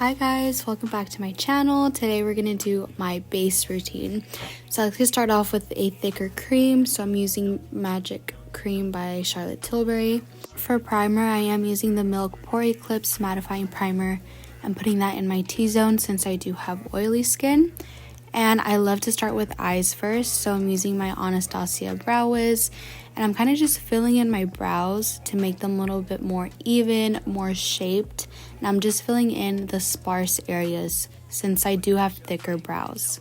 Hi guys, welcome back to my channel. Today we're going to do my base routine. So I like to start off with a thicker cream. So I'm using Magic Cream by Charlotte Tilbury. For primer, I am using the Milk Pore Eclipse Mattifying Primer. I'm putting that in my T-zone since I do have oily skin. And I love to start with eyes first. So I'm using my Anastasia Brow Wiz. And I'm kind of just filling in my brows to make them a little bit more even, more shaped. And I'm just filling in the sparse areas since I do have thicker brows.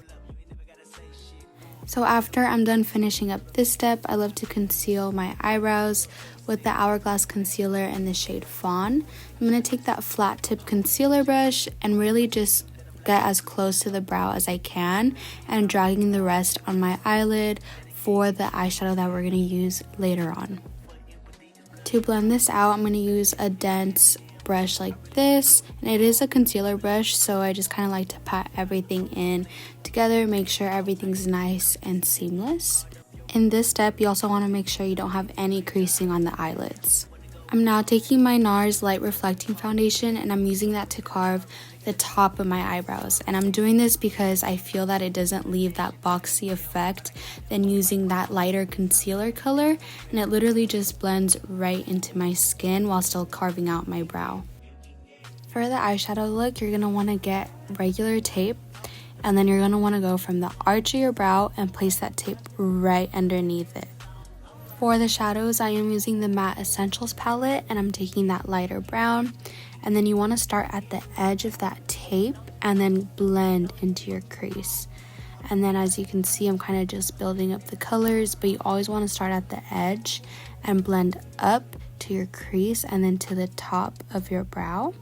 So after I'm done finishing up this step, I love to conceal my eyebrows with the Hourglass Concealer in the shade Fawn. I'm going to take that flat tip concealer brush and really just get as close to the brow as I can and dragging the rest on my eyelid for the eyeshadow that we're going to use later on. To blend this out, I'm going to use a dense brush like this, and it is a concealer brush, so I just kind of like to pat everything in together, make sure everything's nice and seamless. In this step, you also want to make sure you don't have any creasing on the eyelids. I'm now taking my NARS Light Reflecting Foundation and I'm using that to carve the top of my eyebrows. And I'm doing this because I feel that it doesn't leave that boxy effect than using that lighter concealer color. And it literally just blends right into my skin while still carving out my brow. For the eyeshadow look, you're going to want to get regular tape. And then you're going to want to go from the arch of your brow and place that tape right underneath it. For the shadows, I am using the Matte Essentials palette and I'm taking that lighter brown. And then you want to start at the edge of that tape and then blend into your crease. And then as you can see, I'm kind of just building up the colors, but you always want to start at the edge and blend up to your crease and then to the top of your brow.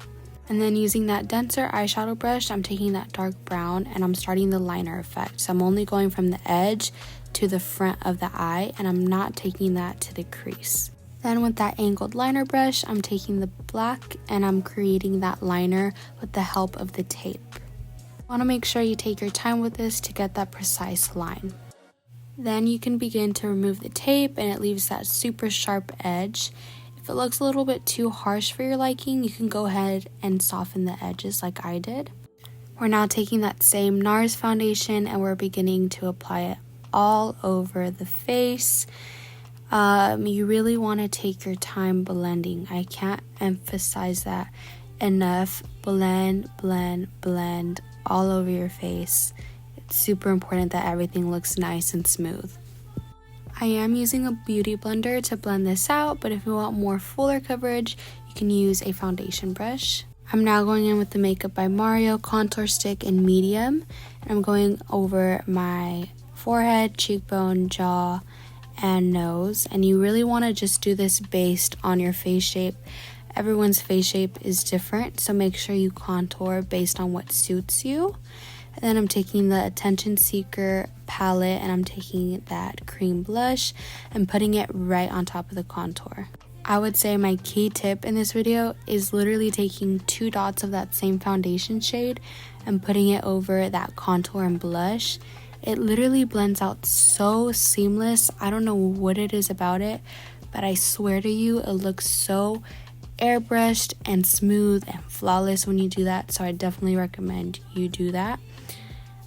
And then using that denser eyeshadow brush, I'm taking that dark brown and I'm starting the liner effect. So I'm only going from the edge to the front of the eye and I'm not taking that to the crease. Then with that angled liner brush, I'm taking the black and I'm creating that liner with the help of the tape. You want to make sure you take your time with this to get that precise line. Then you can begin to remove the tape and it leaves that super sharp edge. If it looks a little bit too harsh for your liking, you can go ahead and soften the edges like I did. We're now taking that same NARS foundation and we're beginning to apply it all over the face. You really want to take your time blending. I can't emphasize that enough. Blend, blend, blend all over your face. It's super important that everything looks nice and smooth. I am using a beauty blender to blend this out, but if you want more fuller coverage, you can use a foundation brush. I'm now going in with the Makeup by Mario contour stick in medium, and I'm going over my forehead, cheekbone, jaw, and nose. And you really want to just do this based on your face shape. Everyone's face shape is different, so make sure you contour based on what suits you. And then I'm taking the Attention Seeker palette and I'm taking that cream blush and putting it right on top of the contour. I would say my key tip in this video is literally taking 2 dots of that same foundation shade and putting it over that contour and blush. It literally blends out so seamless. I don't know what it is about it, but I swear to you, it looks so airbrushed and smooth and flawless when you do that. So I definitely recommend you do that.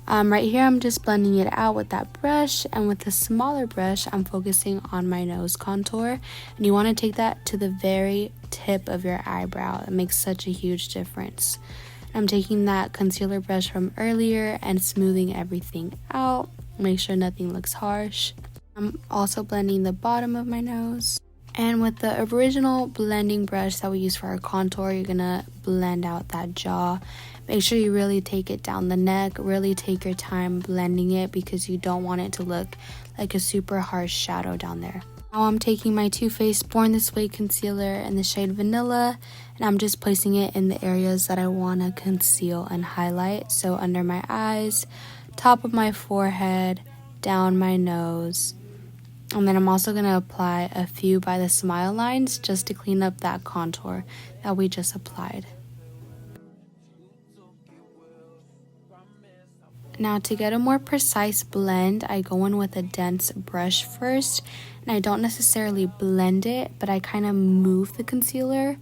Right here, I'm just blending it out with that brush, and with the smaller brush, I'm focusing on my nose contour. And you want to take that to the very tip of your eyebrow. It makes such a huge difference. I'm taking that concealer brush from earlier and smoothing everything out. Make sure nothing looks harsh. I'm also blending the bottom of my nose. And with the original blending brush that we use for our contour, you're going to blend out that jaw. Make sure you really take it down the neck. Really take your time blending it because you don't want it to look like a super harsh shadow down there. Now I'm taking my Too Faced Born This Way concealer in the shade Vanilla, and I'm just placing it in the areas that I want to conceal and highlight. So under my eyes, top of my forehead, down my nose. And then I'm also going to apply a few by the smile lines just to clean up that contour that we just applied. Now to get a more precise blend, I go in with a dense brush first, and I don't necessarily blend it, but I kind of move the concealer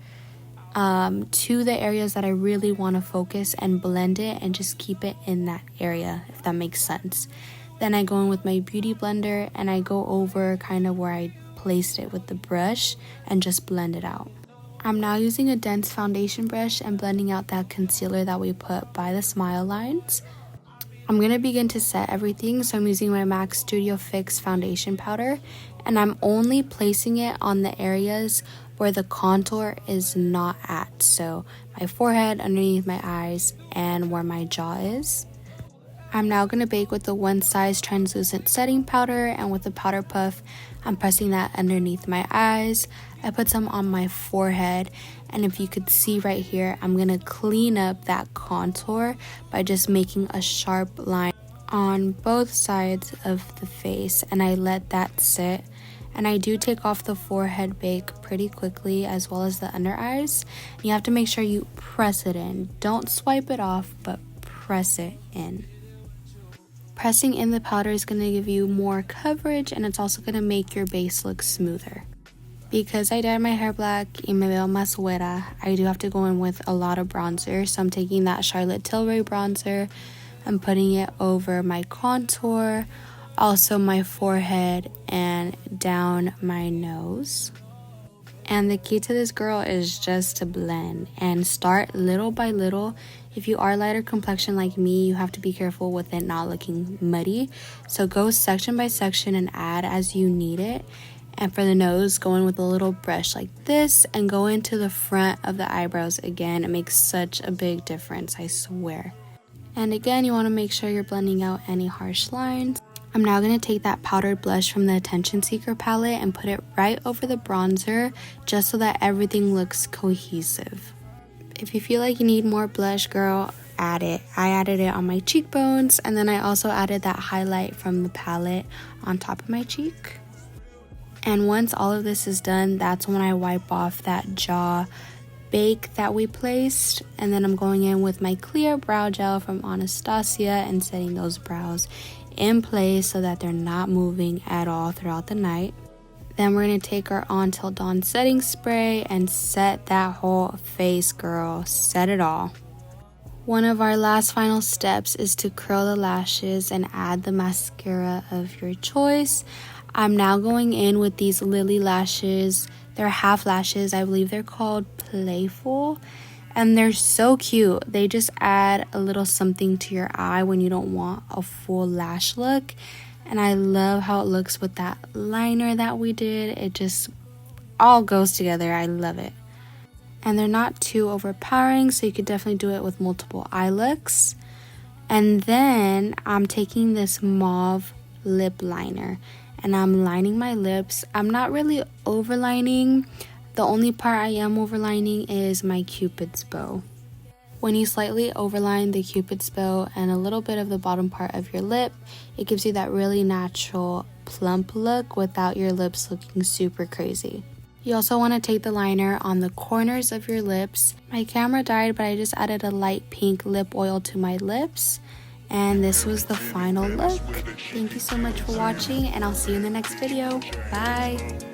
to the areas that I really want to focus and blend it and just keep it in that area, if that makes sense. Then I go in with my beauty blender and I go over kind of where I placed it with the brush and just blend it out. I'm now using a dense foundation brush and blending out that concealer that we put by the smile lines. I'm going to begin to set everything, so I'm using my MAC Studio Fix foundation powder, and I'm only placing it on the areas where the contour is not at, so my forehead, underneath my eyes, and where my jaw is. I'm now going to bake with the One Size translucent setting powder, and with the powder puff, I'm pressing that underneath my eyes. I put some on my forehead, and if you could see right here, I'm going to clean up that contour by just making a sharp line on both sides of the face, and I let that sit. And I do take off the forehead bake pretty quickly, as well as the under eyes. You have to make sure you press it in. Don't swipe it off, but press it in. Pressing in the powder is going to give you more coverage, and it's also going to make your base look smoother. Because I dyed my hair black y me veo más güera, I do have to go in with a lot of bronzer. So I'm taking that Charlotte Tilbury bronzer and putting it over my contour, also my forehead, and down my nose. And the key to this, girl, is just to blend and start little by little. If you are lighter complexion like me, you have to be careful with it not looking muddy. So go section by section and add as you need it. And for the nose, go in with a little brush like this and go into the front of the eyebrows again. It makes such a big difference, I swear. And again, you want to make sure you're blending out any harsh lines. I'm now going to take that powdered blush from the Attention Seeker palette and put it right over the bronzer, just so that everything looks cohesive. If you feel like you need more blush, girl, add it. I added it on my cheekbones, and then I also added that highlight from the palette on top of my cheek. And once all of this is done, that's when I wipe off that jaw bake that we placed. And then I'm going in with my clear brow gel from Anastasia and setting those brows in place so that they're not moving at all throughout the night. Then we're going to take our On Till Dawn setting spray and set that whole face, girl. Set it all. One of our last final steps is to curl the lashes and add the mascara of your choice. I'm now going in with these Lily lashes. They're half lashes. I believe they're called Playful. And they're so cute. They just add a little something to your eye when you don't want a full lash look. And I love how it looks with that liner that we did. It just all goes together. I love it. And they're not too overpowering, so you could definitely do it with multiple eye looks. And then I'm taking this mauve lip liner and I'm lining my lips. I'm not really overlining. The only part I am overlining is my Cupid's bow. When you slightly overline the Cupid's bow and a little bit of the bottom part of your lip, it gives you that really natural plump look without your lips looking super crazy. You also want to take the liner on the corners of your lips. My camera died, but I just added a light pink lip oil to my lips. And this was the final look. Thank you so much for watching, and I'll see you in the next video. Bye!